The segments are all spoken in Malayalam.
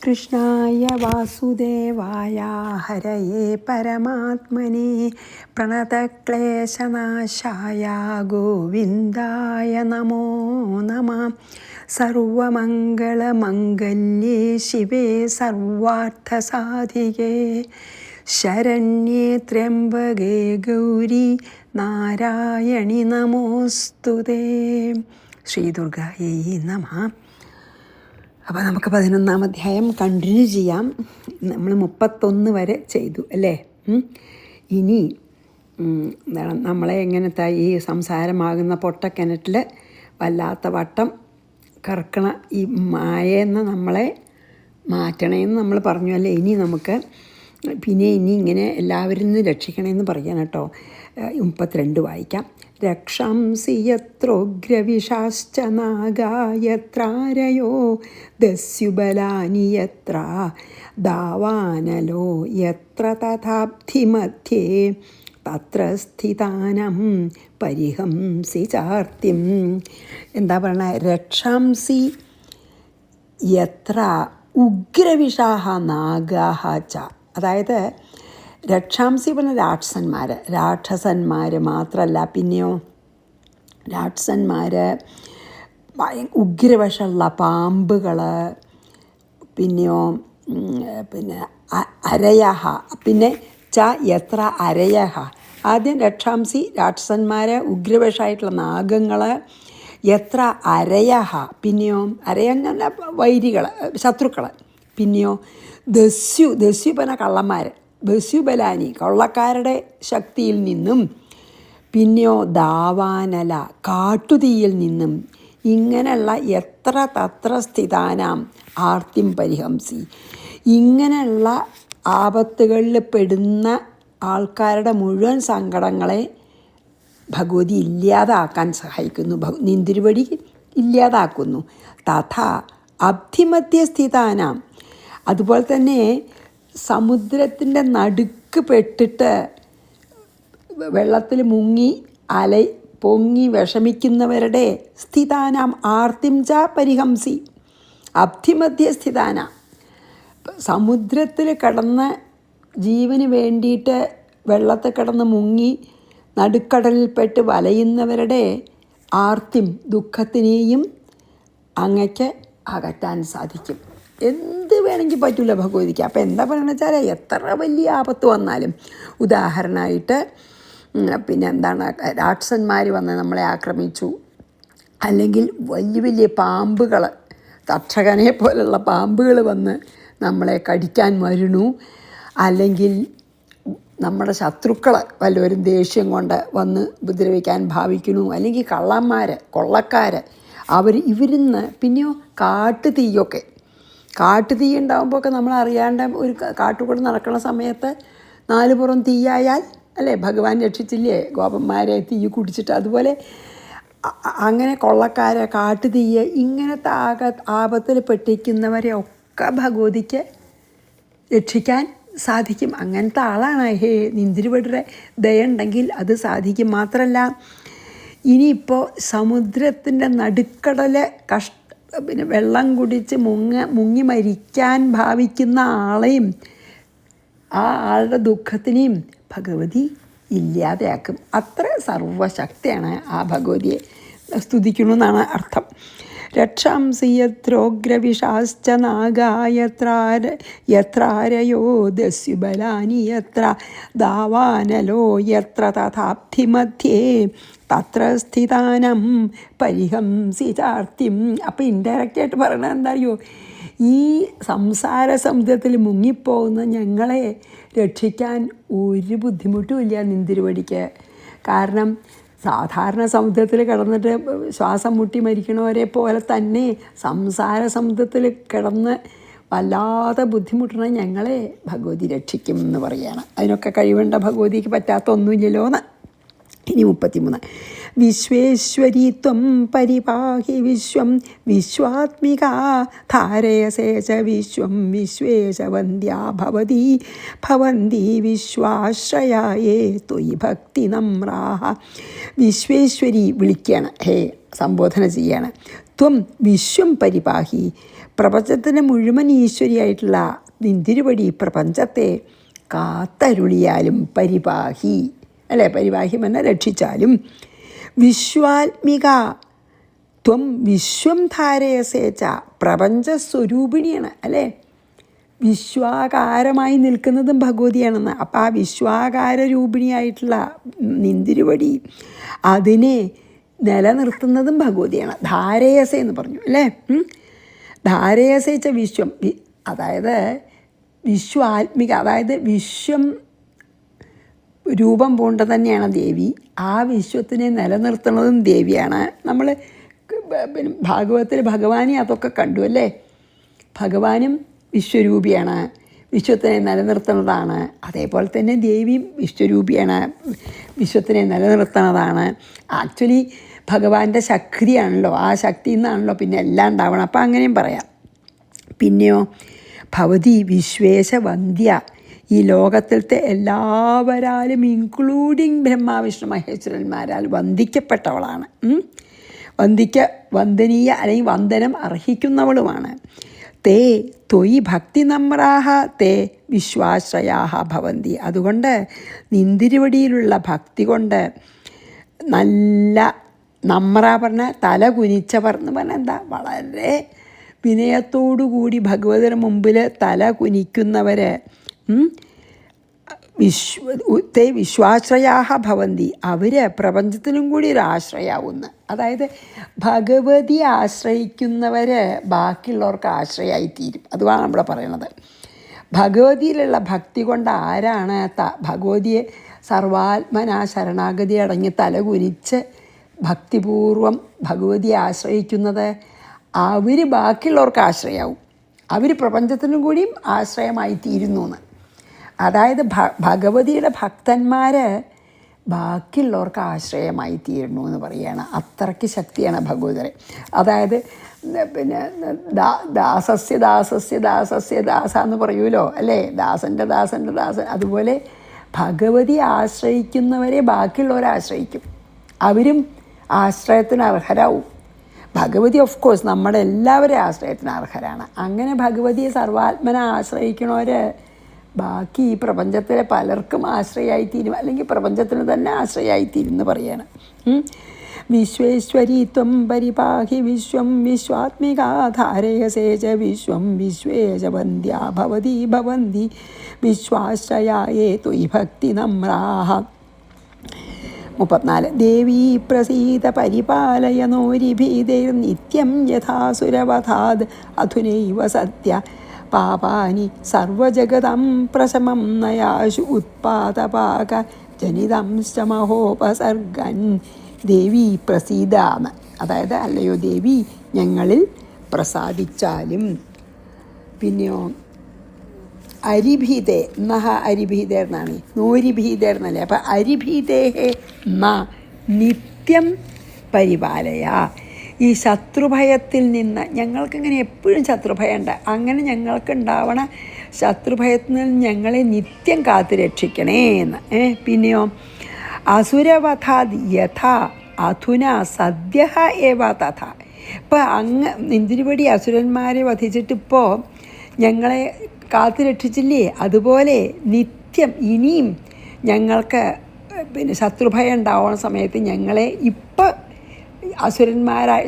കൃഷ്ണായ വാസുദേവായ ഹരയേ പരമാത്മനെ പ്രണതക്ലേശനാശായ ഗോവിന്ദായ നമോ നമഃ. സർവമംഗളമംഗല്യേ ശിവേ സർവാർത്ഥസാധികേ ശരണ്യേ ത്രയംബകേ ഗൗരി നാരായണി നമോസ്തുതേ. ശ്രീ ദുർഗായൈ നമഃ. അപ്പോൾ നമുക്ക് 11-ാം അധ്യായം കണ്ടിന്യൂ ചെയ്യാം. നമ്മൾ 31 വരെ ചെയ്തു അല്ലേ. ഇനി എന്താണ് നമ്മളെ എങ്ങനത്തെ ഈ സംസാരമാകുന്ന പൊട്ടക്കിണറ്റിൽ വല്ലാത്ത വട്ടം കറക്കണ ഈ മായെന്ന് നമ്മളെ മാറ്റണമെന്ന് നമ്മൾ പറഞ്ഞു അല്ലേ. ഇനി നമുക്ക് ഇനി ഇങ്ങനെ എല്ലാവരിൽ നിന്ന് രക്ഷിക്കണമെന്ന് പറയാൻ കേട്ടോ. 32 വായിക്കാം. രക്ഷാംസി യത്രോഗ്രവിഷാശ്ച നാഗായത്രാരയോ ദസ്യുബലാനി യത്ര ദാവാനലോ യത്ര തഥാബ്ധിമധ്യേ തത്ര സ്ഥിതാനം പരിഹംസി ചാർത്തിം. എന്താ പറയണ? രക്ഷാംസി യത്ര ഉഗ്രവിഷാഹ നാഗാഹ ച. അതായത് രക്ഷാംസി പറഞ്ഞ രാക്ഷസന്മാർ മാത്രമല്ല, പിന്നെയോ രാക്ഷസന്മാർ, ഉഗ്രവിഷമുള്ള പാമ്പുകൾ, പിന്നെയോ അരയഹ, പിന്നെ ച എത്ര അരയഹ. ആദ്യം രക്ഷാംസി രാക്ഷസന്മാർ, ഉഗ്രവിഷമായിട്ടുള്ള നാഗങ്ങൾ, എത്ര അരയഹ, പിന്നെയോ അരയങ്ങല്ല വൈരികൾ, ശത്രുക്കൾ, പിന്നെയോ ദസ്യു പറഞ്ഞ കള്ളന്മാർ, ദസ്യുബലാനി കൊള്ളക്കാരുടെ ശക്തിയിൽ നിന്നും, പിന്നെയോ ദാവാനല കാട്ടുതീയിൽ നിന്നും, ഇങ്ങനെയുള്ള എത്ര തത്ര സ്ഥിതാനാം ആർത്തിം പരിഹംസി. ഇങ്ങനെയുള്ള ആപത്തുകളിൽ പെടുന്ന ആൾക്കാരുടെ മുഴുവൻ സങ്കടങ്ങളെ ഭഗവതി ഇല്ലാതാക്കാൻ സഹായിക്കുന്നു, നിന്തിരുവടി ഇല്ലാതാക്കുന്നു. തഥാ അബ്ധിമധ്യസ്ഥിതാനാം. അതുപോലെ തന്നെ സമുദ്രത്തിൻ്റെ നടുക്ക് പെട്ടിട്ട് വെള്ളത്തിൽ മുങ്ങി പൊങ്ങി വിഷമിക്കുന്നവരുടെ സ്ഥിതാനാം ആർത്തിം ച പരിഹംസി. അബ്ധിമധ്യ സ്ഥിതാനാം, സമുദ്രത്തിൽ കിടന്ന് ജീവന് വേണ്ടിയിട്ട് വെള്ളത്തിൽ കിടന്ന് മുങ്ങി നടുക്കടലിൽപ്പെട്ട് വലയുന്നവരുടെ ആർത്തിം ദുഃഖത്തിനെയും അങ്ങക്ക് അകറ്റാൻ സാധിക്കും. എന്ത് വേണമെങ്കിൽ പറ്റില്ല ഭഗവതിക്ക്. അപ്പോൾ എന്താ പറയുന്നത് വെച്ചാൽ, എത്ര വലിയ ആപത്ത് വന്നാലും, ഉദാഹരണമായിട്ട് പിന്നെ എന്താണ് രാക്ഷസന്മാർ വന്ന് നമ്മളെ ആക്രമിച്ചു, അല്ലെങ്കിൽ വലിയ വലിയ പാമ്പുകൾ, തക്ഷകനെ പോലുള്ള പാമ്പുകൾ വന്ന് നമ്മളെ കടിക്കാൻ വരണു, അല്ലെങ്കിൽ നമ്മുടെ ശത്രുക്കൾ വല്ലവരും ദേഷ്യം കൊണ്ട് വന്ന് ഉപദ്രവിക്കാൻ ഭാവിക്കണു, അല്ലെങ്കിൽ കള്ളന്മാർ കൊള്ളക്കാർ ഇവരിന്ന്, പിന്നെയോ കാട്ടുതീ ഉണ്ടാകുമ്പോഴൊക്കെ നമ്മൾ അറിയാണ്ട് ഒരു കാട്ടുകൂടെ നടക്കുന്ന സമയത്ത് 4 പുറം തീയായാൽ അല്ലേ ഭഗവാൻ രക്ഷിച്ചില്ലേ ഗോപന്മാരെ തീ കുടിച്ചിട്ട്. അതുപോലെ അങ്ങനെ കൊള്ളക്കാരെ, കാട്ടുതീയെ, ഇങ്ങനത്തെ ആപത്തിൽ പെട്ടിരിക്കുന്നവരെ ഒക്കെ ഭഗവതിക്ക് രക്ഷിക്കാൻ സാധിക്കും. അങ്ങനത്തെ ആളാണ് നിന്തിരുവടിയുടെ ദയ ഉണ്ടെങ്കിൽ അത് സാധിക്കും. മാത്രമല്ല, ഇനിയിപ്പോൾ സമുദ്രത്തിൻ്റെ നടുക്കടല് പിന്നെ വെള്ളം കുടിച്ച് മുങ്ങി മരിക്കാൻ ഭാവിക്കുന്ന ആളെയും ആ ആളുടെ ദുഃഖത്തിനെയും ഭഗവതി ഇല്ലാതെയാക്കും. അത്ര സർവശക്തിയാണ് ആ ഭഗവതിയെ സ്തുതിക്കണമെന്നാണ് അർത്ഥം. രക്ഷാംസി യത്രോഗ്രവിഷാശ്ച നാഗായത്രാരയോ ദസ്യുബലാനി യത്ര ദാവാനലോ യത്ര തഥാബ്ധിമധ്യേ തത്ര സ്ഥിതാനം പരിഹംസി ചാർത്തിം. അപ്പോൾ ഇൻഡയറക്റ്റായിട്ട് പറയണത് എന്താ അറിയോ? ഈ സംസാര സമുദ്രത്തിൽ മുങ്ങിപ്പോകുന്ന ഞങ്ങളെ രക്ഷിക്കാൻ ഒരു ബുദ്ധിമുട്ടുമില്ല നിന്തിരുവടിക്ക്. കാരണം സാധാരണ സമുദ്രത്തിൽ കിടന്നിട്ട് ശ്വാസം മുട്ടി മരിക്കണവരെ പോലെ തന്നെ സംസാര സമുദ്രത്തിൽ കിടന്ന് വല്ലാതെ ബുദ്ധിമുട്ടണ ഞങ്ങളെ ഭഗവതി രക്ഷിക്കും എന്ന് പറയുകയാണ്. അതിനൊക്കെ കഴിവേണ്ട ഭഗവതിക്ക് പറ്റാത്ത ഒന്നുമില്ലല്ലോ എന്ന്. ഇനി 33. വിശ്വേശ്വരി ത്വം പരിപാഹി വിശ്വം വിശ്വാത്മികാ ധാരയസേച വിശ്വം വിശ്വേശവന്ദ്യാ ഭവന്തി വിശ്വാശ്രയായേ ത്വയി ഭക്തി നമ്രാഹ. വിശ്വേശ്വരി വിളിക്കുകയാണ്, സംബോധന ചെയ്യാണ്. ത്വം വിശ്വം പരിപാഹി, പ്രപഞ്ചത്തിന് മുഴുവൻ ഈശ്വരിയായിട്ടുള്ള നിന്തിരുവടി പ്രപഞ്ചത്തെ കാത്തരുളിയാലും പരിപാഹി, അല്ലേ, പരിപാഹി എന്നെ രക്ഷിച്ചാലും, വിശ്വാത്മിക ത്വം വിശ്വം ധാരയസേച്ച, പ്രപഞ്ചസ്വരൂപിണിയാണ്, അല്ലേ, വിശ്വാകാരമായി നിൽക്കുന്നതും ഭഗവതിയാണെന്ന്. അപ്പോൾ ആ വിശ്വാകാര രൂപിണിയായിട്ടുള്ള നിന്തിരുവടി അതിനെ നിലനിർത്തുന്നതും ഭഗവതിയാണ്. ധാരയസ എന്ന് പറഞ്ഞു, അല്ലേ. ധാരയസേച്ച വിശ്വം, അതായത് വിശ്വാത്മിക, അതായത് വിശ്വം രൂപം പൂണ്ട തന്നെയാണ് ദേവി. ആ വിശ്വത്തിനെ നിലനിർത്തുന്നതും ദേവിയാണ്. നമ്മൾ ഭാഗവതത്തിൽ ഭഗവാനെ അതൊക്കെ കണ്ടു, അല്ലേ. ഭഗവാനും വിശ്വരൂപിയാണ്, വിശ്വത്തിനെ നിലനിർത്തുന്നതാണ്. അതേപോലെ തന്നെ ദേവിയും വിശ്വരൂപിയാണ്, വിശ്വത്തിനെ നിലനിർത്തുന്നതാണ്. ആക്ച്വലി ഭഗവാന്റെ ശക്തിയാണല്ലോ, ആ ശക്തിയിൽ നിന്നാണല്ലോ പിന്നെ എല്ലാം ഉണ്ടാവണം. അപ്പം അങ്ങനെയും പറയാം. പിന്നെയോ ഭവതി വിശ്വേശവന്ധ്യ, ഈ ലോകത്തിലത്തെ എല്ലാവരാലും ഇൻക്ലൂഡിങ് ബ്രഹ്മാവിഷ്ണു മഹേശ്വരന്മാരാൽ വന്ദിക്കപ്പെട്ടവളാണ്. വന്ദനീയ അല്ലെങ്കിൽ വന്ദനം അർഹിക്കുന്നവളുമാണ്. തേ ത്വയി ഭക്തി നമ്രാഹ തേ വിശ്വാശ്രയാഹ ഭവന്തി. അതുകൊണ്ട് നിന്തിരുവടിയിലുള്ള ഭക്തി കൊണ്ട് നല്ല നമ്ര പറഞ്ഞാൽ തല കുനിച്ചവർ എന്ന് പറഞ്ഞാൽ എന്താ, വളരെ വിനയത്തോടുകൂടി ഭഗവതിന് മുമ്പിൽ തല കുനിക്കുന്നവർ വിശ്വാശ്രയാഹ ഭവന്തി, അവർ പ്രപഞ്ചത്തിനും കൂടി ഒരു ആശ്രയാവുന്ന. അതായത് ഭഗവതി ആശ്രയിക്കുന്നവർ ബാക്കിയുള്ളവർക്ക് ആശ്രയമായിത്തീരും. അതുമാണ് നമ്മൾ പറയണത്. ഭഗവതിയിലുള്ള ഭക്തി കൊണ്ട് ആരാണ് ഭഗവതിയെ സർവാത്മനാ ശരണാഗതി അടങ്ങി തലകുനിച്ച് ഭക്തിപൂർവം ഭഗവതിയെ ആശ്രയിക്കുന്നത്, അവർ ബാക്കിയുള്ളവർക്ക് ആശ്രയമാവും, അവർ പ്രപഞ്ചത്തിനും കൂടിയും ആശ്രയമായി തീരുന്നു എന്ന്. അതായത് ഭഗവതിയുടെ ഭക്തന്മാർ ബാക്കിയുള്ളവർക്ക് ആശ്രയമായി തീരുന്നു എന്ന് പറയുകയാണ്. അത്രയ്ക്ക് ശക്തിയാണ് ഭഗവതിയുടെ. അതായത് പിന്നെ ദാസസ്യ ദാസസ്യ ദാസസ്യ ദാസ എന്ന് പറയുമല്ലോ, അല്ലേ, ദാസൻ്റെ ദാസൻ്റെ ദാസൻ. അതുപോലെ ഭഗവതി ആശ്രയിക്കുന്നവരെ ബാക്കിയുള്ളവരെ ആശ്രയിക്കും, അവരും ആശ്രയത്തിന് അർഹരാവും. ഭഗവതി ഓഫ് കോഴ്സ് നമ്മുടെ എല്ലാവരെയും ആശ്രയത്തിന് അർഹരാണ്. അങ്ങനെ ഭഗവതിയെ സർവാത്മന ആശ്രയിക്കണവർ ബാക്കി ഈ പ്രപഞ്ചത്തിലെ പലർക്കും ആശ്രയമായിത്തീരും, അല്ലെങ്കിൽ പ്രപഞ്ചത്തിന് തന്നെ ആശ്രയമായിത്തീരും എന്ന് പറയാണ്. വിശ്വേശ്വരി ത്വം പരിപാഹി വിശ്വം വിശ്വാത്മികാധാരയസേച വിശ്വം വിശ്വേശവന്ധ്യ ഭവതി ഭവന്തി വിശ്വാശ്രയായേ ത്വയി ഭക്തി നമ്രാഹ. 34 ദേവീ പ്രസീത പരിപാലയ നോരിഭീതൈർനിത്യം യഥാസുരവധാത് അധുനൈവ സത്യ പാപാനി സർവജഗതം പ്രശമം നയാശു ഉത്പാദപാക ജനിതംശ്ച മഹോപസർഗൻ. ദേവി പ്രസീദാന്ന്, അതായത് അല്ലയോ ദേവി ഞങ്ങളിൽ പ്രസാദിച്ചാലും. പിന്നെയോ അരിഭീതേ നഹ അരിഭീതേർ എന്നാണ്, നോരിഭീതേർ എന്നല്ലേ. അപ്പം അരിഭീതേഹേ ന നിത്യം പരിപാലയ. ഈ ശത്രുഭയത്തിൽ നിന്ന് ഞങ്ങൾക്കിങ്ങനെ എപ്പോഴും ശത്രുഭയമുണ്ട്, അങ്ങനെ ഞങ്ങൾക്കുണ്ടാവണ ശത്രുഭയത്തിൽ നിന്ന് ഞങ്ങളെ നിത്യം കാത്തു രക്ഷിക്കണേ എന്ന്. പിന്നെയോ അസുരവധാത് യഥാ അധുന സദ്യ ഏവ തഥ. ഇപ്പം നിന്തിരുപടി അസുരന്മാരെ വധിച്ചിട്ടിപ്പോൾ ഞങ്ങളെ കാത്തു രക്ഷിച്ചില്ലേ, അതുപോലെ നിത്യം ഇനിയും ഞങ്ങൾക്ക് പിന്നെ ശത്രുഭയം ഉണ്ടാവുന്ന സമയത്ത് ഞങ്ങളെ ഇപ്പം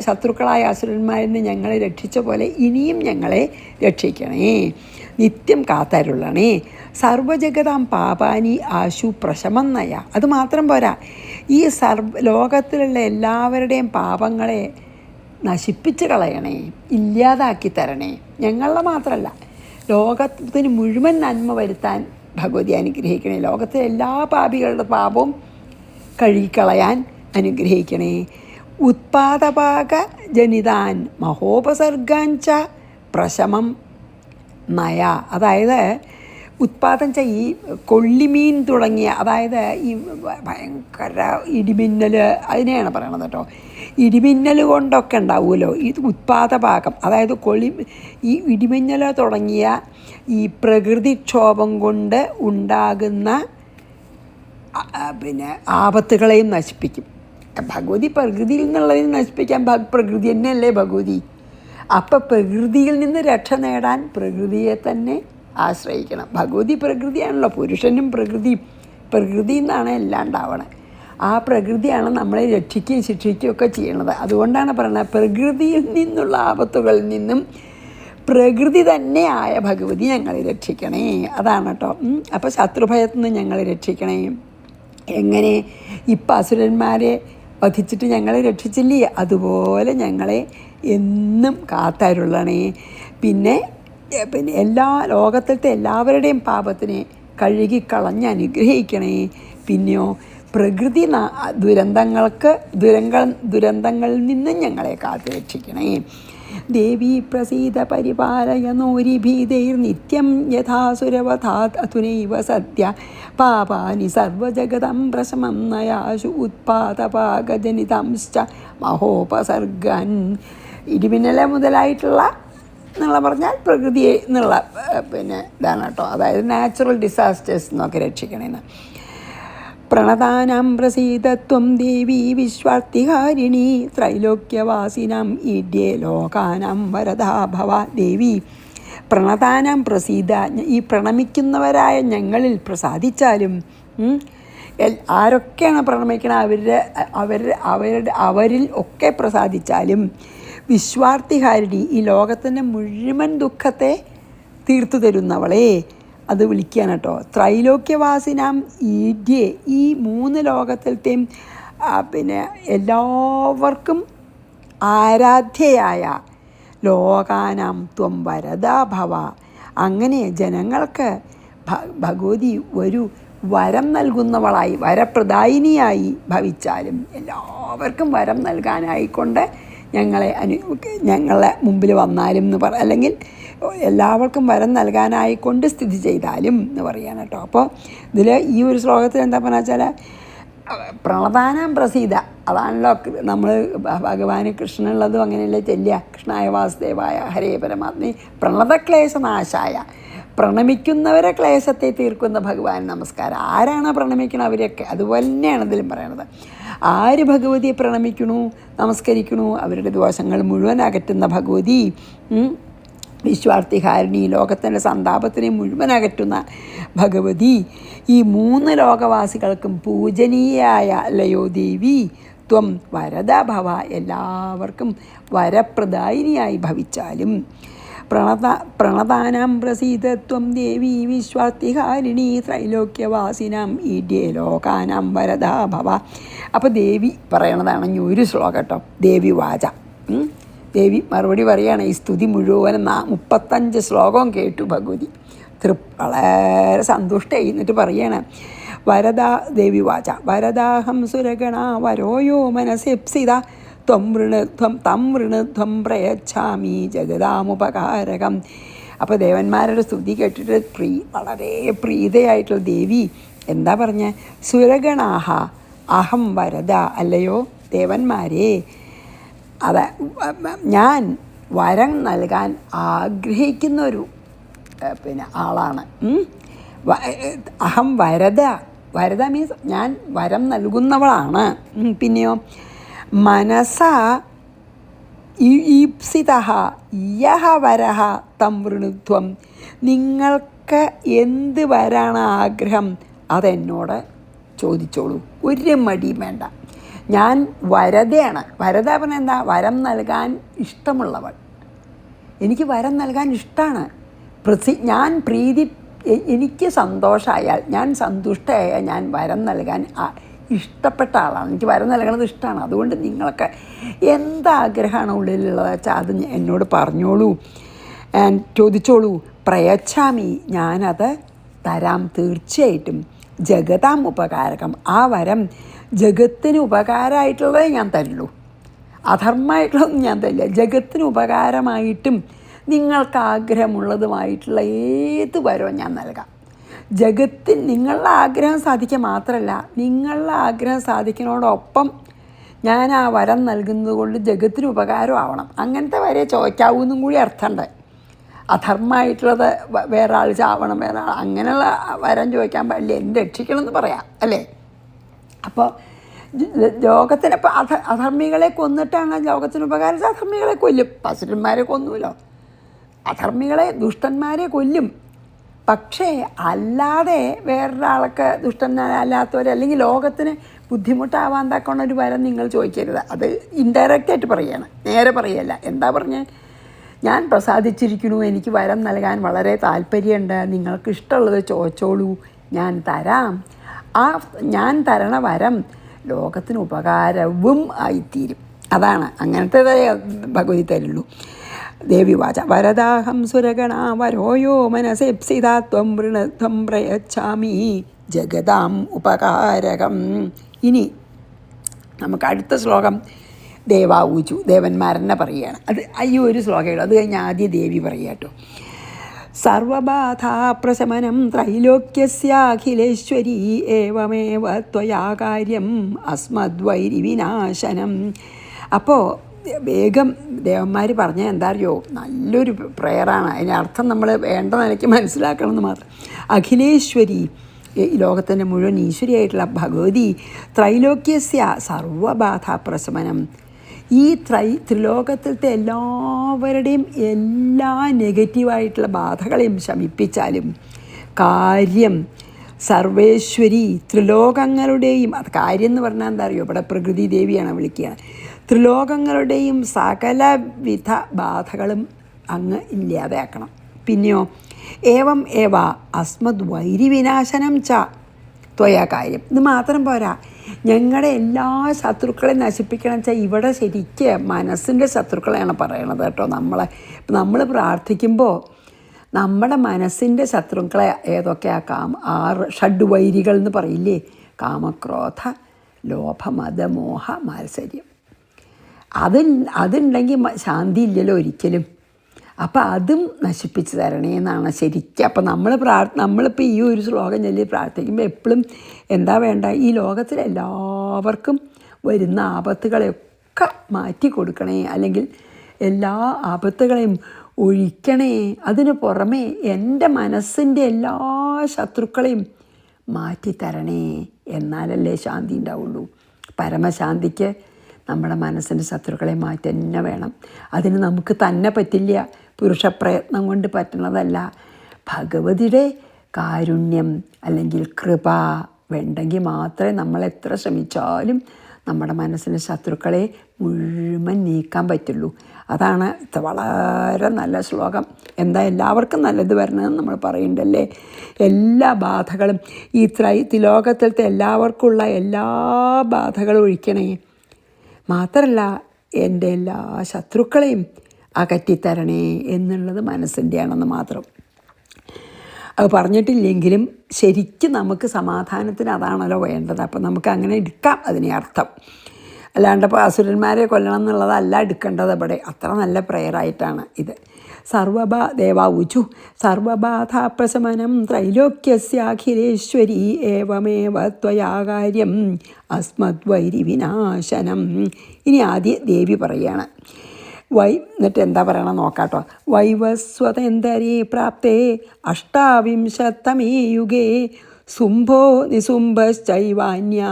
ശത്രുക്കളായ അസുരന്മാരിൽ നിന്ന് ഞങ്ങളെ രക്ഷിച്ച പോലെ ഇനിയും ഞങ്ങളെ രക്ഷിക്കണേ, നിത്യം കാത്തരുള്ളണേ. സർവജഗതാം പാപാനി ആശു പ്രശമം നയ. അതുമാത്രം പോരാ, ഈ ലോകത്തിലുള്ള എല്ലാവരുടെയും പാപങ്ങളെ നശിപ്പിച്ച് കളയണേ, ഇല്ലാതാക്കി തരണേ. ഞങ്ങളുടെ മാത്രമല്ല, ലോകത്തിന് മുഴുവൻ നന്മ വരുത്താൻ ഭഗവതി അനുഗ്രഹിക്കണേ. ലോകത്തിലെ എല്ലാ പാപികളുടെ പാപവും കഴുകിക്കളയാൻ അനുഗ്രഹിക്കണേ. ഉത്പാദപാക ജനിതാൻ മഹോപസർഗാഞ്ച പ്രശമം നയ. അതായത് ഉത്പാദം ഈ കൊള്ളിമീൻ തുടങ്ങിയ, അതായത് ഈ ഭയങ്കര ഇടിമിന്നൽ, അതിനെയാണ് പറയണത് കേട്ടോ. ഇടിമിന്നൽ കൊണ്ടൊക്കെ ഉണ്ടാവുമല്ലോ ഈ ഉത്പാദഭാഗം, അതായത് ഈ ഇടിമിന്നൽ തുടങ്ങിയ ഈ പ്രകൃതിക്ഷോഭം കൊണ്ട് ഉണ്ടാകുന്ന പിന്നെ ആപത്തുകളെയും നശിപ്പിക്കും ഭഗവതി. പ്രകൃതിയിൽ നിന്നുള്ളതിനെ നശിപ്പിക്കാൻ പ്രകൃതി തന്നെയല്ലേ ഭഗവതി. അപ്പം പ്രകൃതിയിൽ നിന്ന് രക്ഷ നേടാൻ പ്രകൃതിയെ തന്നെ ആശ്രയിക്കണം. ഭഗവതി പ്രകൃതിയാണല്ലോ, പുരുഷനും പ്രകൃതി എന്നാണ് എല്ലാം ഉണ്ടാവണത്. ആ പ്രകൃതിയാണ് നമ്മളെ രക്ഷിക്കുകയും ശിക്ഷിക്കുകയും ഒക്കെ ചെയ്യണത്. അതുകൊണ്ടാണ് പറയുന്നത് പ്രകൃതിയിൽ നിന്നുള്ള ആപത്തുകളിൽ നിന്നും പ്രകൃതി തന്നെയായ ഭഗവതി ഞങ്ങളെ രക്ഷിക്കണേ. അതാണ് കേട്ടോ. അപ്പോൾ ശത്രുഭയത്തിൽ നിന്ന് ഞങ്ങളെ രക്ഷിക്കണേ. എങ്ങനെ ഇപ്പം അസുരന്മാരെ വധിച്ചിട്ട് ഞങ്ങളെ രക്ഷിച്ചില്ലേ, അതുപോലെ ഞങ്ങളെ എന്നും കാത്തരുളണേ. പിന്നെ എല്ലാ ലോകത്തിലത്തെ എല്ലാവരുടെയും പാപത്തിനെ കഴുകിക്കളഞ്ഞ് അനുഗ്രഹിക്കണേ. പിന്നെയോ പ്രകൃതി ദുരന്തങ്ങളിൽ നിന്നും ഞങ്ങളെ കാത്തു രക്ഷിക്കണേ. ദേവി പ്രസീത പരിപാലയ നോരിഭീതൈർ നിത്യം യഥാസുരവധാത് അതുനൈവ സദ്യ പാപാനി സർവജഗതം പ്രശമം നയാശു ഉത്പാദപാകജനിതംശ്ച മഹോപസർഗൻ. ഇടിമിന്നലെ മുതലായിട്ടുള്ള എന്നുള്ള പറഞ്ഞാൽ പ്രകൃതി എന്നുള്ള ഇതാണ് കേട്ടോ. അതായത് നാച്ചുറൽ ഡിസാസ്റ്റേഴ്സ് എന്നൊക്കെ രക്ഷിക്കണേന്ന്. പ്രണതാനാം പ്രസീതത്വം ദേവി വിശ്വാർത്തിഹാരിണി ത്രൈലോക്യവാസിനാം ഈഡ്യേ ലോകാനാം വരദാ ഭവ. ദേവി പ്രണതാനാം പ്രസീത, ഈ പ്രണമിക്കുന്നവരായ ഞങ്ങളിൽ പ്രസാദിച്ചാലും. ആരൊക്കെയാണ് പ്രണമിക്കണം അവരിൽ ഒക്കെ പ്രസാദിച്ചാലും. വിശ്വാർത്തിഹാരിണി, ഈ ലോകത്തിൻ്റെ മുഴുവൻ ദുഃഖത്തെ തീർത്തു തരുന്നവളെ, അത് വിളിക്കുകയാണ് കേട്ടോ. ത്രൈലോക്യവാസിനാം ഈഡ്യേ, ഈ 3 ലോകത്തിലത്തെയും എല്ലാവർക്കും ആരാധ്യയായ ലോകാനാം ത്വം വരദാ ഭവ. അങ്ങനെ ജനങ്ങൾക്ക് ഭഗവതി ഒരു വരം നൽകുന്നവളായി, വരപ്രദായിനിയായി ഭവിച്ചാലും എല്ലാവർക്കും വരം നൽകാനായിക്കൊണ്ട് ഞങ്ങളെ മുമ്പിൽ വന്നാലും എന്ന് അല്ലെങ്കിൽ എല്ലാവർക്കും വരം നൽകാനായിക്കൊണ്ട് സ്ഥിതി ചെയ്താലും എന്ന് പറയാണ് കേട്ടോ. അപ്പോൾ ഇതിൽ ഈ ഒരു ശ്ലോകത്തിൽ എന്താ പറഞ്ഞാൽ വെച്ചാൽ പ്രണതാനാം പ്രസീത, അതാണല്ലോ നമ്മൾ ഭഗവാന് കൃഷ്ണനുള്ളതും അങ്ങനെയല്ലേ ചെല്ലുക. കൃഷ്ണായ വാസുദേവായ ഹരേ പരമാത്മേ പ്രണതക്ലേശനാശായ. പ്രണമിക്കുന്നവരെ ക്ലേശത്തെ തീർക്കുന്ന ഭഗവാൻ നമസ്കാരം. ആരാണ് പ്രണമിക്കണം അവരൊക്കെ, അതുപോലെ തന്നെയാണ് ഇതിലും പറയണത്. ആര് ഭഗവതിയെ പ്രണമിക്കണു നമസ്കരിക്കണു അവരുടെ ദോഷങ്ങൾ മുഴുവൻ അകറ്റുന്ന ഭഗവതി. വിശ്വാർത്തിഹാരിണി, ലോകത്തിൻ്റെ സന്താപത്തിനെ മുഴുവൻ അകറ്റുന്ന ഭഗവതി. ഈ 3 ലോകവാസികൾക്കും പൂജനീയായ അല്ലയോ ദേവി. ത്വം വരദാ ഭവ, എല്ലാവർക്കും വരപ്രദായിനിയായി ഭവിച്ചാലും. പ്രണതാനാം പ്രസീതത്വം ദേവി വിശ്വാർത്തിഹാരിണി ത്രൈലോക്യവാസിനാം ഈഡ്യേ ലോകാനാം വരദാ ഭവ. അപ്പോൾ ദേവി പറയണതാണ് ഈ ഒരു ശ്ലോകം കേട്ടോ. ദേവി വാച. ദേവി മറുപടി പറയുകയാണ്. ഈ സ്തുതി മുഴുവനും 35 ശ്ലോകം കേട്ടു ഭഗവതി. വളരെ സന്തുഷ്ടയായി. എന്നിട്ട് പറയുകയാണ് വരദാ ദേവി വാച വരദാഹം സുരഗണ വരോയോ മനസെപ്സിത ത്വം വൃണധ്വം പ്രയച്ഛാമി ജഗതാമുപകാരകം. അപ്പോൾ ദേവന്മാരുടെ സ്തുതി കേട്ടിട്ട് വളരെ പ്രീതയായിട്ടുള്ള ദേവി എന്താ പറഞ്ഞ, സുരഗണാഹ അഹം വരദ, അല്ലയോ ദേവന്മാരെ, ഞാൻ വരം നൽകാൻ ആഗ്രഹിക്കുന്നൊരു ആളാണ്. അഹം വരദ മീൻസ് ഞാൻ വരം നൽകുന്നവളാണ്. പിന്നെയോ മനസാ ഈപ്സിതഃ യഹ വരഹ തം വൃണുധ്വം. നിങ്ങൾക്ക് എന്ത് വരാണ് ആഗ്രഹം അതെന്നോട് ചോദിച്ചോളൂ, ഒരു മടിയും വേണ്ട. ഞാൻ വരദയാണ്. വരദ പറഞ്ഞാൽ എന്താ, വരം നൽകാൻ ഇഷ്ടമുള്ളവൾ. എനിക്ക് വരം നൽകാൻ ഇഷ്ടമാണ്. എനിക്ക് സന്തോഷമായാൽ, ഞാൻ സന്തുഷ്ടയായാൽ ഞാൻ വരം നൽകാൻ ഇഷ്ടപ്പെട്ട ആളാണ്. എനിക്ക് വരം നൽകണത് ഇഷ്ടമാണ്. അതുകൊണ്ട് നിങ്ങൾക്ക് എന്താഗ്രഹമാണ് ഉള്ളിലുള്ളത് വെച്ചാൽ അത് എന്നോട് പറഞ്ഞോളൂ, ചോദിച്ചോളൂ. പ്രയച്ഛാമി, ഞാനത് തരാം തീർച്ചയായിട്ടും. ജഗതാം ഉപകാരകം, ആ വരം ജഗത്തിന് ഉപകാരമായിട്ടുള്ളതേ ഞാൻ തരുള്ളൂ, അധർമ്മമായിട്ടുള്ളതൊന്നും ഞാൻ തരില്ല. ജഗത്തിന് ഉപകാരമായിട്ടും നിങ്ങൾക്ക് ആഗ്രഹമുള്ളതുമായിട്ടുള്ള ഏത് വരവും ഞാൻ നൽകാം. നിങ്ങളുടെ ആഗ്രഹം സാധിക്കുക മാത്രമല്ല, നിങ്ങളുടെ ആഗ്രഹം സാധിക്കുന്നതോടൊപ്പം ഞാൻ ആ വരം നൽകുന്നത് കൊണ്ട് ജഗത്തിന് ഉപകാരമാവണം. അങ്ങനത്തെ വരെ ചോദിക്കാവൂന്നും കൂടി അർത്ഥമുണ്ട്. അധർമ്മമായിട്ടുള്ളത് വേറെ ആൾ ചാവണം, വേറെ ആൾ, അങ്ങനെയുള്ള വരം ചോദിക്കാൻ പാടില്ല. എന്നെ രക്ഷിക്കണമെന്ന് പറയാം അല്ലേ. അപ്പോൾ ലോകത്തിന് ഇപ്പം അധർമ്മികളെ കൊന്നിട്ടാണ് ലോകത്തിന് ഉപകാരം. അധർമ്മികളെ കൊല്ലും, അസുരന്മാരെ കൊന്നുമല്ലോ. അധർമ്മികളെ ദുഷ്ടന്മാരെ കൊല്ലും. പക്ഷേ അല്ലാതെ വേറൊരാൾക്ക് ദുഷ്ടനല്ലാത്തവരെ അല്ലെങ്കിൽ ലോകത്തിന് ബുദ്ധിമുട്ടാവാൻ തക്കണ ഒരു വരം നിങ്ങൾ ചോദിക്കരുത്. അത് ഇൻഡയറക്റ്റായിട്ട് പറയുകയാണ്, നേരെ പറയുകയല്ല. എന്താ പറഞ്ഞ്, ഞാൻ പ്രസാദിച്ചിരിക്കുന്നു, എനിക്ക് വരം നൽകാൻ വളരെ താല്പര്യമുണ്ട്, നിങ്ങൾക്ക് ഇഷ്ടമുള്ളത് ചോദിച്ചോളൂ, ഞാൻ തരാം. ആ ഞാൻ തരണ വരം ലോകത്തിന് ഉപകാരവും ആയിത്തീരും. അതാണ്, അങ്ങനത്തെ ഭഗവതി തരുള്ളൂ. ദേവി വാച വരദാഹം സുരഗണ വരോയോ മനസെപ്സിതാ ത്വം വൃണത്വം പ്രയച്ഛാമി ജഗതാം ഉപകാരകം. ഇനി നമുക്ക് അടുത്ത ശ്ലോകം ദേവാഊചു, ദേവന്മാരെന്നെ പറയുകയാണ്. അത് ഈ ഒരു ശ്ലോകമുള്ളൂ. അത് കഴിഞ്ഞ് ആദ്യം ദേവി പറയുക കേട്ടോ. സർവബാധാപ്രശമനം ത്രൈലോക്യസ്യാഖിലേശ്വരീ ഏവമേവ ത്വയാ കാര്യം അസ്മദ്വൈരിവിനാശനം. അപ്പോൾ വേഗം ദേവന്മാർ പറഞ്ഞാൽ എന്താ അറിയോ, നല്ലൊരു പ്രെയറാണ്. അതിൻ്റെ അർത്ഥം നമ്മൾ വേണ്ട നിലയ്ക്ക് മനസ്സിലാക്കണമെന്ന് മാത്രം. അഖിലേശ്വരി, ഈ ലോകത്തിൻ്റെ മുഴുവൻ ഈശ്വരിയായിട്ടുള്ള ഭഗവതി, ത്രൈലോക്യസ്യ സർവബാധാപ്രശമനം, ഈ ത്രിലോകത്തിലത്തെ എല്ലാവരുടെയും എല്ലാ നെഗറ്റീവായിട്ടുള്ള ബാധകളെയും ശമിപ്പിച്ചാലും കാര്യം സർവേശ്വരി, ത്രിലോകങ്ങളുടെയും, അത് കാര്യം എന്ന് പറഞ്ഞാൽ എന്താ അറിയോ, ഇവിടെ പ്രകൃതി ദേവിയാണ് വിളിക്കുകയാണ്, ത്രിലോകങ്ങളുടെയും സകലവിധ ബാധകളും അങ്ങ് ഇല്ലാതെയാക്കണം. പിന്നെയോ ഏവം ഏവ അസ്മദ് വൈരിവിനാശനം ച ത്വയാ കാര്യം. ഇത് മാത്രം പോരാ, ഞങ്ങളുടെ എല്ലാ ശത്രുക്കളെ നശിപ്പിക്കണം വെച്ചാൽ ഇവിടെ ശരിക്ക് മനസ്സിൻ്റെ ശത്രുക്കളെയാണ് പറയണത് കേട്ടോ. നമ്മൾ പ്രാർത്ഥിക്കുമ്പോൾ നമ്മുടെ മനസ്സിൻ്റെ ശത്രുക്കളെ ഏതൊക്കെയാണ്? 6 ഷഡ്വൈരികൾ എന്ന് പറയില്ലേ, കാമക്രോധ ലോഭമദമോഹ മാത്സര്യം. അതുണ്ടെങ്കിൽ ശാന്തി ഇല്ലല്ലോ ഒരിക്കലും. അപ്പം അതും നശിപ്പിച്ച് തരണേ എന്നാണ് ശരിക്കും. അപ്പം നമ്മളിപ്പോൾ ഈ ഒരു ശ്ലോകം ചൊല്ലി പ്രാർത്ഥിക്കുമ്പോൾ എപ്പോഴും എന്താ വേണ്ട, ഈ ലോകത്തിലെല്ലാവർക്കും വരുന്ന ആപത്തുകളെയൊക്കെ മാറ്റി കൊടുക്കണേ, അല്ലെങ്കിൽ എല്ലാ ആപത്തുകളെയും ഒഴിക്കണേ. അതിന് പുറമേ എൻ്റെ മനസ്സിൻ്റെ എല്ലാ ശത്രുക്കളെയും മാറ്റിത്തരണേ, എന്നാലല്ലേ ശാന്തി ഉണ്ടാവുള്ളൂ. പരമശാന്തിക്ക് നമ്മുടെ മനസ്സിൻ്റെ ശത്രുക്കളെ മാറ്റി തന്നെ വേണം. അതിന് നമുക്ക് തന്നെ പറ്റില്ല, പുരുഷപ്രയത്നം കൊണ്ട് പറ്റുന്നതല്ല. ഭഗവതിയുടെ കാരുണ്യം അല്ലെങ്കിൽ കൃപ വേണ്ടെങ്കിൽ മാത്രമേ നമ്മൾ എത്ര ശ്രമിച്ചാലും നമ്മുടെ മനസ്സിൻ്റെ ശത്രുക്കളെ മുഴുവൻ നീക്കാൻ പറ്റുള്ളൂ. അതാണ് വളരെ നല്ല ശ്ലോകം. എന്താ എല്ലാവർക്കും നല്ലത് വരണമെന്ന് നമ്മൾ പറയുന്നുണ്ടല്ലേ. എല്ലാ ബാധകളും ഈ ത്രിലോകത്തിലത്തെ എല്ലാവർക്കുമുള്ള എല്ലാ ബാധകളും ഒഴിക്കണേ. മാത്രമല്ല എൻ്റെ എല്ലാ ശത്രുക്കളെയും അകറ്റിത്തരണേ എന്നുള്ളത് മനസ്സിൻ്റെ ആണെന്ന് മാത്രം. അത് പറഞ്ഞിട്ടില്ലെങ്കിലും ശരിക്കും നമുക്ക് സമാധാനത്തിന് അതാണല്ലോ വേണ്ടത്. അപ്പം നമുക്ക് അങ്ങനെ എടുക്കാം അതിനെ അർത്ഥം. അല്ലാണ്ട് ഇപ്പോൾ അസുരന്മാരെ കൊല്ലണം എന്നുള്ളതല്ല എടുക്കേണ്ടത് ഇവിടെ. അത്ര നല്ല പ്രെയറായിട്ടാണ് ഇത്. ദേവാഊചു സർവബാധാപ്രശമനം ത്രൈലോക്യസ്യാഖിലേശ്വരി ഏവമേവ ത്വയാ കാര്യം അസ്മദ്വൈരിവിനാശനം. ഇനി ആദ്യം ദേവി പറയുകയാണ്. എന്നിട്ട് എന്താ പറയണം നോക്കാട്ടോ. വൈവസ്വതേന്തരേ പ്രാപ്തേ അഷ്ടാവിംശത്തമേ യുഗേ സുംഭോ നിസുംഭശ്ചൈവാന്യ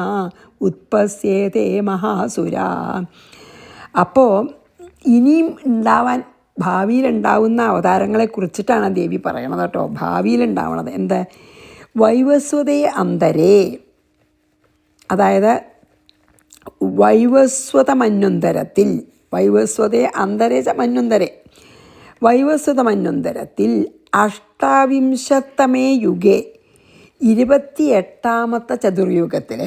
ഉത്പസ്യേതേ മഹാസുര. അപ്പോൾ ഇനിയും ഭാവിയിലുണ്ടാവുന്ന അവതാരങ്ങളെ കുറിച്ചിട്ടാണ് ദേവി പറയണത് കേട്ടോ. ഭാവിയിലുണ്ടാവണത് എന്താ? വൈവസ്വതേ അന്തരേ, അതായത് വൈവസ്വതമന്വന്തരത്തിൽ, വൈവസ്വതേ അന്തരേ ച മന്വന്തരേ, വൈവസ്വതമന്വന്തരത്തിൽ അഷ്ടാവിംശത്തമേ യുഗേ 28ാമത്തെ ചതുർയുഗത്തിൽ,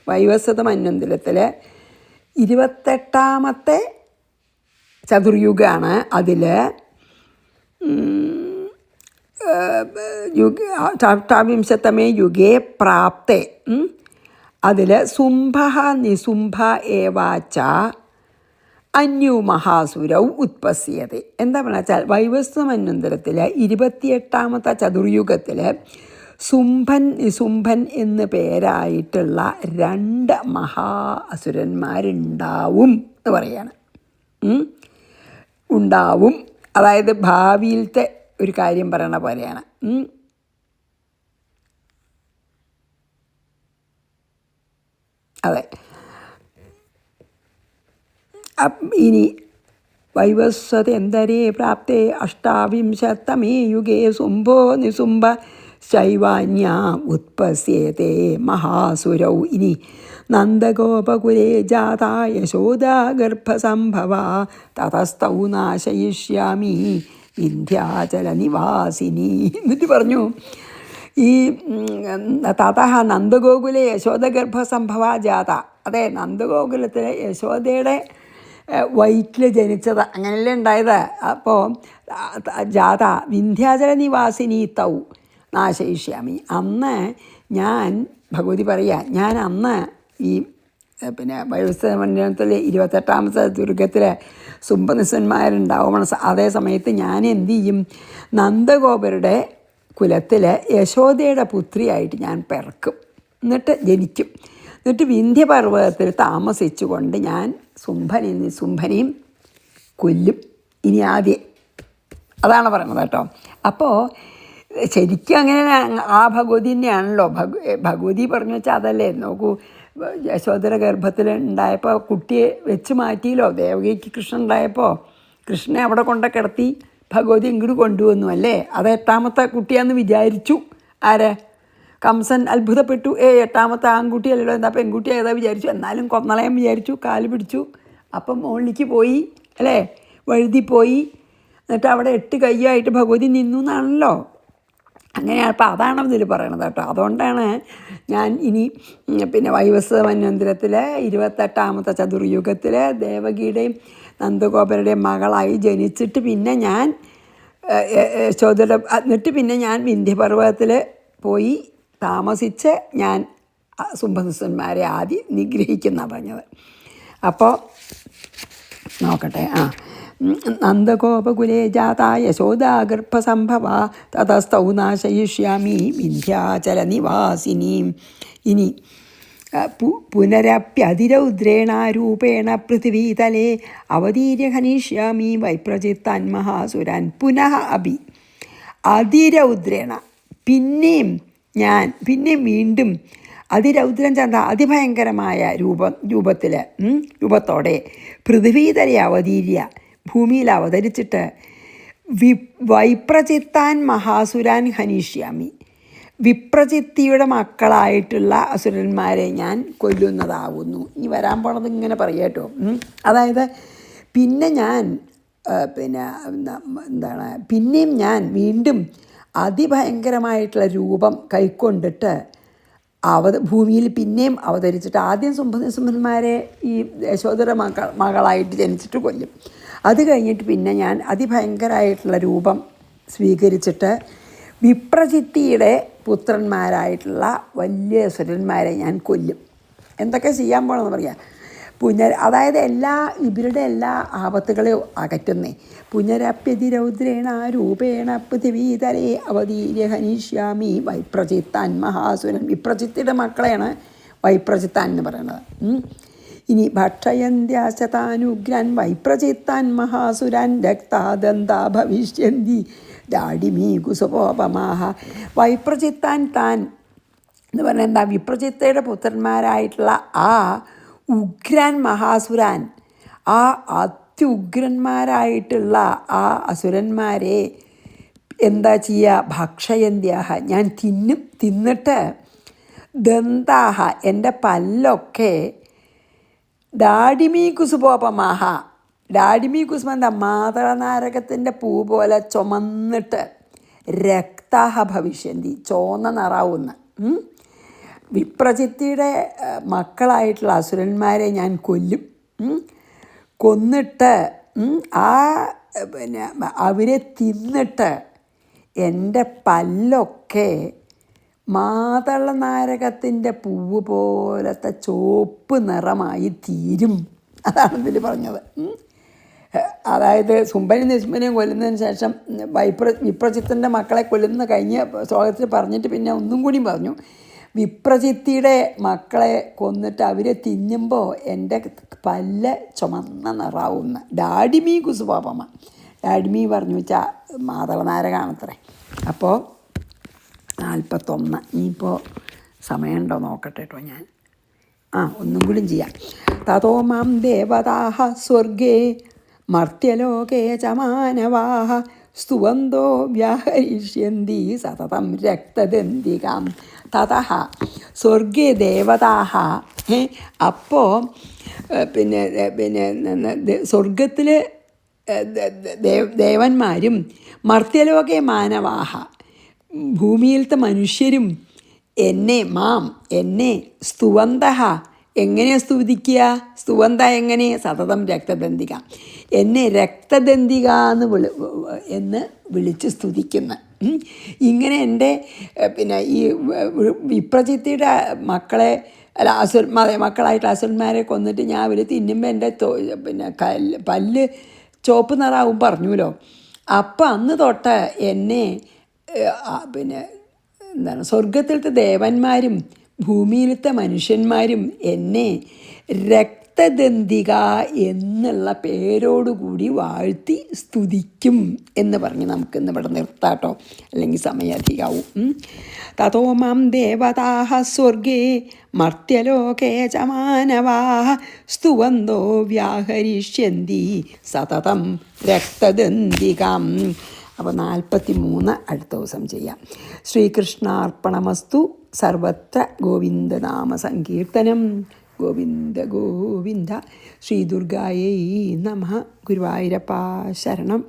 വൈവസ്വതമന്വന്തരത്തിൽ 28ാമത്തെ ചതുർയുഗമാണ്. അതിൽ അഷ്ടാവിംശത്തമേ യുഗേ പ്രാപ്തേ, അതിൽ സുംഭ നിസുംഭ ഏവാച്ച അന്യു മഹാസുരൗ ഉത്പസ്യത. എന്താ പറഞ്ഞാൽ വൈവസ്വമന്വന്തരത്തിൽ 28ാമത്തെ ചതുർയുഗത്തിൽ സുംഭൻ നിസുംഭൻ എന്ന് പേരായിട്ടുള്ള 2 മഹാ അസുരന്മാരുണ്ടാവും എന്ന് പറയാണ്. ഉണ്ടാവും, അതായത് ഭാവിയിലത്തെ ഒരു കാര്യം പറയണ പോലെയാണ്. അതെ. ഇനി വൈവസ്വതെന്തരേ പ്രാപ്തേ അഷ്ടാവിംശത്തമേ യുഗേ ശുംഭോ നിശുംഭ ശൈവാന്യ ഉത്പസ്യേതേ മഹാസുരൗ. ഇനി നന്ദഗോപകുലേ ജാതാ യശോദാ ഗർഭസംഭവ തതസ്തൗ നാശയിഷ്യാമി വിന്ധ്യാചലനിവാസിനി. എന്നിട്ട് പറഞ്ഞു, ഈ തതഃ നന്ദഗോകുലെ യശോദഗർഭസംഭവ ജാത. അതെ, നന്ദഗോകുലത്തിലെ യശോദയുടെ വയറ്റിൽ ജനിച്ചത്, അങ്ങനെയല്ലേ ഉണ്ടായത്. അപ്പോൾ ജാത വിന്ധ്യാചല നിവാസിനി തൗ നാശയിഷ്യാമി. അന്ന് ഞാൻ, ഭഗവതി പറയുക, ഞാൻ അന്ന് ഈ പിന്നെ വൈവസ്വതമണ്ഡലത്തിലെ 28ാമത്തെ ദുർഗത്തിൽ സുംഭനിസന്മാരുണ്ടാവുന്ന അതേ സമയത്ത് ഞാൻ എന്തു ചെയ്യും, നന്ദഗോപരുടെ കുലത്തിൽ യശോദയുടെ പുത്രിയായിട്ട് ഞാൻ പിറക്കും, എന്നിട്ട് ജനിക്കും. എന്നിട്ട് വിന്ധ്യപർവ്വതത്തിൽ താമസിച്ചുകൊണ്ട് ഞാൻ ശുംഭനെയും കൊല്ലും. ഇനി ആദ്യം അതാണ് പറയുന്നത് കേട്ടോ. അപ്പോൾ ശരിക്കും അങ്ങനെ ആ ഭഗവതി തന്നെയാണല്ലോ. ഭഗവതി പറഞ്ഞു വെച്ചാൽ അതല്ലേ. നോക്കൂ, യശോദര ഗർഭത്തിൽ ഉണ്ടായപ്പോൾ കുട്ടിയെ വെച്ച് മാറ്റിയല്ലോ. ദേവകിക്ക് കൃഷ്ണൻ ഉണ്ടായപ്പോൾ കൃഷ്ണനെ അവിടെ കൊണ്ട കിടത്തി ഭഗവതി ഇങ്ങോട്ട് കൊണ്ടുവന്നു അല്ലേ. അത് 8ാമത്തെ കുട്ടിയാന്ന് വിചാരിച്ചു. ആരെ? കംസൻ അത്ഭുതപ്പെട്ടു. 8ാമത്തെ ആൺകുട്ടിയല്ലോ, എന്താ പെൺകുട്ടി ഏതാ വിചാരിച്ചു. എന്നാലും കൊന്നളയാൻ വിചാരിച്ചു, കാല് പിടിച്ചു. അപ്പം മുകളിലേക്ക് പോയി അല്ലേ, വഴുതിപ്പോയി. എന്നിട്ട് അവിടെ 8 കയ്യായിട്ട് ഭഗവതി നിന്നു എന്നാണല്ലോ. അങ്ങനെയാണ്. അപ്പോൾ അതാണ് ഇതിൽ പറയണത് കേട്ടോ. അതുകൊണ്ടാണ് ഞാൻ ഇനി പിന്നെ വൈവസ്വതമന്വന്തരത്തിൽ 28ാമത്തെ ചതുർയുഗത്തിൽ ദേവകിയുടെയും നന്ദഗോപരുടെയും മകളായി ജനിച്ചിട്ട് പിന്നെ ഞാൻ യശോദയുടെ, എന്നിട്ട് പിന്നെ ഞാൻ വിന്ധ്യപർവ്വതത്തിൽ പോയി താമസിച്ച് ഞാൻ ശുംഭനിസന്മാരെ ആദ്യം നിഗ്രഹിക്കുന്ന പറഞ്ഞത്. അപ്പോൾ നോക്കട്ടെ. നന്ദഗോപകുലേ ജാതാ യശോദാ ഗർഭസംഭവ തതസ്തൗ നാശയിഷ്യാമി വിന്ധ്യാചലനിവാസിനീം. ഇനി പുനരപ്യതിരൗദ്രേണാരൂപേണ പൃഥിവീതലേ അവതീര്യ ഹനിഷ്യാമി വൈപ്രചിത്താൻ മഹാസുരാൻ പുനഃ അഭി അതിരൗദ്രേണ. പിന്നെയും വീണ്ടും അതിരൗദ്രം ചന്ത അതിഭയങ്കരമായ രൂപത്തോടെ പൃഥ്വീതലെ അവതീര്യ ഭൂമിയിൽ അവതരിച്ചിട്ട് വൈപ്രചിത്താൻ മഹാസുരാൻ ഹനിഷ്യാമി. വിപ്രചിത്തിയുടെ മക്കളായിട്ടുള്ള അസുരന്മാരെ ഞാൻ കൊല്ലുന്നതാകുന്നു. ഇനി വരാൻ പോണത് ഇങ്ങനെ പറയാം കേട്ടോ. അതായത് പിന്നെ ഞാൻ പിന്നെയും ഞാൻ വീണ്ടും അതിഭയങ്കരമായിട്ടുള്ള രൂപം കൈക്കൊണ്ടിട്ട് ഭൂമിയിൽ പിന്നെയും അവതരിച്ചിട്ട് ആദ്യം ശുംഭനിസന്മാരെ ഈ യശോദര മകളായിട്ട് ജനിച്ചിട്ട് കൊല്ലും. അത് കഴിഞ്ഞിട്ട് പിന്നെ ഞാൻ അതിഭയങ്കരമായിട്ടുള്ള രൂപം സ്വീകരിച്ചിട്ട് വിപ്രചിത്തിയുടെ പുത്രന്മാരായിട്ടുള്ള വലിയ അസുരന്മാരെ ഞാൻ കൊല്ലും. എന്തൊക്കെ ചെയ്യാൻ പോകണമെന്ന് പറയാം. അതായത് ഇവരുടെ എല്ലാ ആപത്തുകളെയും അകറ്റുന്നേ. പുനരപ്യതിരൗദ്രേണ രൂപേണ പൃഥിവീതലേ അവതീര്യ ഹനിഷ്യാമി വൈപ്രചിത്താൻ മഹാസുരൻ. വിപ്രചിത്തിയുടെ മക്കളെയാണ് വൈപ്രചിത്താൻ എന്ന് പറയുന്നത്. ഇനി ഭക്ഷയന്ത്യാശതാനുഗ്രാൻ വൈപ്രചിത്താൻ മഹാസുരാൻ രക്താദന്താ ഭവിഷ്യന്തി ദാഡിമീ കുസുപോപമാഹ. വൈപ്രചിത്താൻ താൻ എന്ന് പറഞ്ഞാൽ എന്താ, വിപ്രചിത്തയുടെ പുത്രന്മാരായിട്ടുള്ള ആ ഉഗ്രാൻ മഹാസുരാൻ, ആ അത്യുഗ്രന്മാരായിട്ടുള്ള ആ അസുരന്മാരെ എന്താ ചെയ്യുക, ഭക്ഷയന്ത്യാഹ ഞാൻ തിന്നിട്ട് ദന്താഹ എൻ്റെ പല്ലൊക്കെ ഡാഡിമീ കുസുപോപമാഹ. ഡാഡിമീ കുസുമ എന്താ, മാതളനാരകത്തിൻ്റെ പൂ പോലെ ചുമന്നിട്ട് രക്താഹ ഭവിഷ്യന്തി ചോന്ന നിറാവുന്ന വിപ്രചിത്തിയുടെ മക്കളായിട്ടുള്ള അസുരന്മാരെ ഞാൻ കൊന്നിട്ട് അവരെ തിന്നിട്ട് എൻ്റെ പല്ലൊക്കെ മാതളനാരകത്തിൻ്റെ പൂവ് പോലത്തെ ചുവപ്പ് നിറമായി തീരും. അതാണ് ഇതിൽ പറഞ്ഞത്. അതായത് ശുംഭനും നിശുംഭനെയും കൊല്ലുന്നതിന് ശേഷം വിപ്രചിത്തൻ്റെ മക്കളെ കൊല്ലുന്ന കഴിഞ്ഞ ശ്ലോകത്തിൽ പറഞ്ഞിട്ട് പിന്നെ ഒന്നും കൂടി പറഞ്ഞു, വിപ്രചിത്തിയുടെ മക്കളെ കൊന്നിട്ട് അവരെ തിന്നുമ്പോൾ എൻ്റെ പല്ല് ചുമന്ന നിറാവുന്ന ഡാഡിമീ കുസുപാപമ. ഡാഡിമീ പറഞ്ഞു വെച്ചാൽ മാതളനാരകാണത്രേ. അപ്പോൾ 41. ഇനിയിപ്പോൾ സമയമുണ്ടോ നോക്കട്ടെ കേട്ടോ. ഞാൻ ഒന്നും കൂടി ചെയ്യാം. തതോ മാം ദേവതാഃ സ്വർഗേ മർത്യലോകേ ച മാനവാഃ സ്തുവന്തോ വ്യാഹരിഷ്യന്തി സതതം രക്തദന്തികാം. തതഃ സ്വർഗേ ദേവതാഃ. അപ്പോൾ സ്വർഗത്തിൽ ദേവന്മാരും മർത്യലോകെ മാനവാഹ ഭൂമിയിലത്തെ മനുഷ്യരും എന്നെ സ്തുവന്തഃ എങ്ങനെ സ്തുതിക്കുക? സ്തുവന്ത എങ്ങനെ? സതതം രക്തദന്തിക, എന്നെ രക്തദന്തിക എന്ന് വിളിച്ച് സ്തുതിക്കുന്ന. ഇങ്ങനെ എൻ്റെ ഈ വിപ്രചിത്തിയുടെ മക്കളെ മക്കളായിട്ടുള്ള അസുരന്മാരെ കൊന്നിട്ട് ഞാൻ അവർ തിന്നുമ്പോൾ എൻ്റെ പല്ല് ചുവപ്പ് നിറാവും പറഞ്ഞുല്ലോ. അപ്പം അന്ന് തൊട്ട് എന്നെ സ്വർഗത്തിലത്തെ ദേവന്മാരും ഭൂമിയിലത്തെ മനുഷ്യന്മാരും എന്നെ രക്തദന്തിക എന്നുള്ള പേരോടുകൂടി വാഴ്ത്തി സ്തുതിക്കും എന്ന് പറഞ്ഞ് നമുക്കിന്ന് ഇവിടെ നിർത്താട്ടോ, അല്ലെങ്കിൽ സമയം അധികമാവും. തതോ മാം ദേവതാഃ സ്വർഗേ മർത്യലോകേ ച മാനവാഃ സ്തുവന്തോ വ്യാഹരിഷ്യന്തി സതതം രക്തദന്തികാം. അപ്പോൾ 43 അടുത്ത ദിവസം ചെയ്യാം. ശ്രീകൃഷ്ണാർപ്പണമസ്തു. സർവത്ര ഗോവിന്ദനാമ സങ്കീർത്തനം. ഗോവിന്ദ ഗോവിന്ദ. ശ്രീ ദുർഗായൈ നമഃ. ഗുരുവായൂരപ്പാ ശരണം.